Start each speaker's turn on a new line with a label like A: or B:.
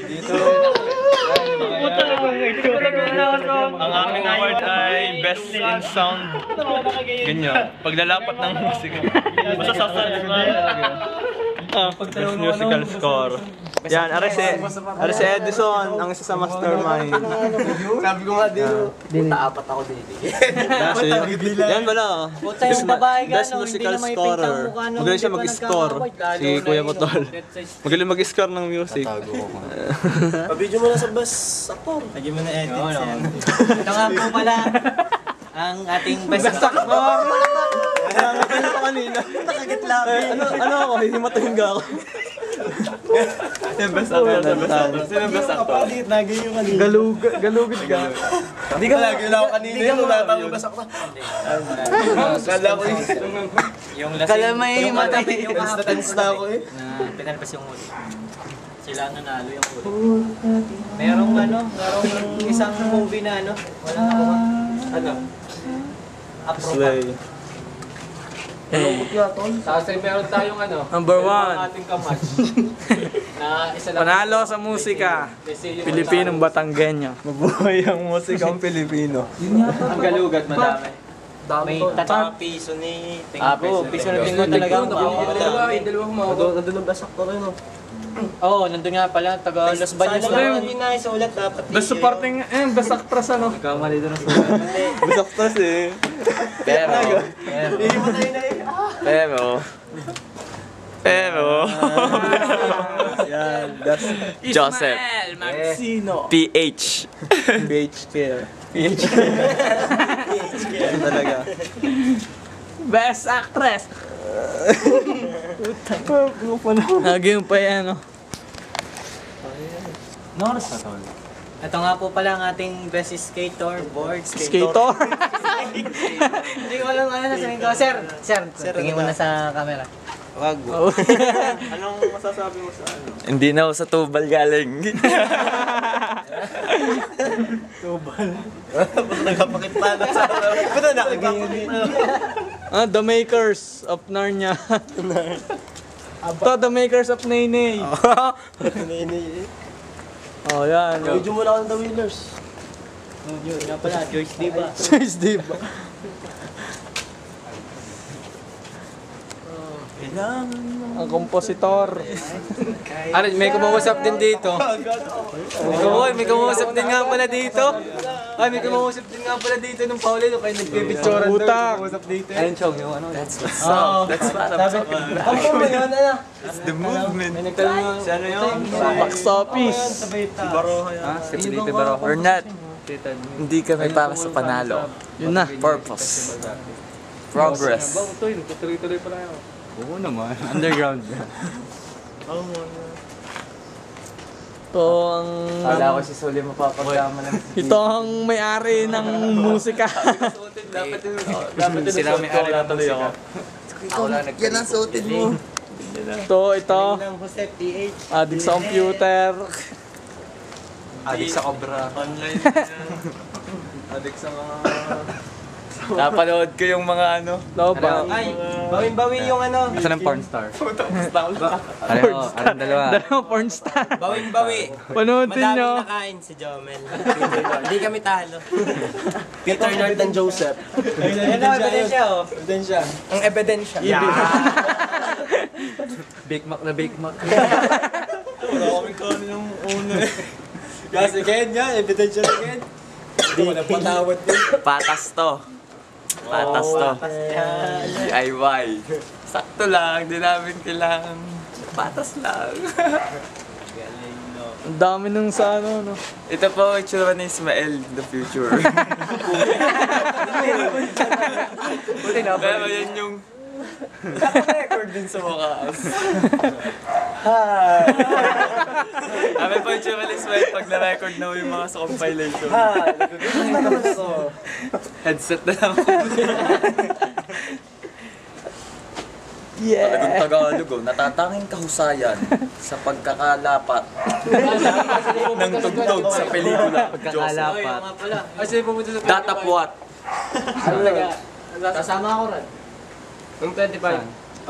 A: Dito. Ang aming award ay Best in Sound. Ganyan. Paglalapat ng musika. Basta sa Best musical score. Yan, Aris Edison, ang isa sa mastermind.
B: Sabi ko nga dito, apat ako dito.
A: Yan pala. Best musical scorer. Magaling siya mag-score. Si Kuya Putol. Magaling mag-score ng music.
B: Pabidyo mo na sa best actor.
C: Lagyan mo na edits yan. Ito nga po pala ang ating best actor.
A: Ano pa kanina?
C: Nakagitla.
A: Ano ako? Hihimatahin ka ako. Best actor. Sino best actor? Galugid ka.
B: Hindi ka lagi na ako kanina yun. Wala tayong best actor. Kala ko
C: Yung lasing.
B: Kala may himatay. Tense na ako eh.
C: Pinalpas yung huli. Sila nanalo yung huli. Merong isang movie na walang nakuha.
A: Slay.
D: Tapos ay meron tayong
E: Number 1.
D: ating kamatch. Na isa lang.
E: Panalo sa musika. Pilipinong Batanggenyo.
A: Mabuhay ang musikang Pilipino.
C: Ang galugat madami. May tatlong piso ni Tingko. Piso ni Tingko talaga.
D: Dalawang mga.
B: Nandun ang best actor yun.
C: Oo, nandun nga pala. Taga Los Baños. Hindi na isulat dapat.
E: Best supporting, best actress
A: Kamali doon ang sulat. Best actress eh. Pero. Yan, that's Joseph.
E: Ismael Maxino.
A: PH. PH care. PH care. Talaga.
E: Best actress. Nagyong pa yan,
C: Ito nga po pala ang ating best skater, board
E: Skater?
C: Hindi ko alam sasabihin ko. Sir, tingin mo na sa camera.
A: Wag. Anong masasabi mo sa Hindi na ako sa tubal galing.
B: Tubal. Ba't nagpapakita na sa ba't nakagigil?
E: The Makers of Narnia. Ito, The Makers of Nainay. Oh, yan.
B: Video mo lang ang The Winners.
C: Yun nga pala, Joyce Diba.
E: Joyce Diba. Ang kompositor.
D: May kumuusap din dito. May kumuusap din nga pala dito. May kumuusap din nga pala dito nung Pauli. Kaya nagpipicturean doon. Kumuusap dito.
C: Ayun, Chong, yung
A: That's what's up. That's what I'm talking about.
C: Ang mo yun,
A: It's the movement.
C: Sana yun?
E: Box office.
A: Si Felipe Baroja. Or not. Hindi kami para sa panalo.
E: Yun na.
A: Purpose. Progress.
D: Tuloy-tuloy pa lang ako.
A: Oo naman. Underground.
E: Ito ang...
A: Wala ko si Soli mapapagdama lang.
E: Ito ang may-ari ng musika.
A: Dapat sila may-ari ng musika.
B: Yan ang suotin mo.
E: Ito.
C: Jose PH.
E: Adik sa computer.
A: Adik sa Cobra.
C: Online.
A: Adik sa mga... Napanood ko yung mga
E: Ba?
C: Ay, bawin-bawi yung
A: Asan ang porn star?
E: Anong dalawa? Dalawang porn star.
C: Bawin-bawi.
E: Panoodin nyo.
C: Madaming nakain si Jomel. Hindi kami talo.
B: Peter Nard ng Joseph.
C: Yan ang ebidensya,
B: Ebidensya.
C: Ang ebidensya.
A: Big Mac na Big Mac.
B: Wala kaming kanin yung una eh. Kasi ganyan, ebidensya na ganyan. Hindi ko napatawad din.
A: Patas to. DIY. Sakto lang, di namin kailangan. Patas lang.
E: Ang dami nung sa no?
A: Ito po, itsura ni Ismael in the future. Pero yan yung... record din sa wakas. Hi! Kami po itsura ni Ismael pag na-record na yung mga sa compilation. Headset na lang. Talagang Tagalog, natatanging kahusayan sa pagkakalapat ng tugtog sa pelikula.
C: Pagkakalapat.
A: Datapwat.
C: Kasama ako rin.
D: Yung 25.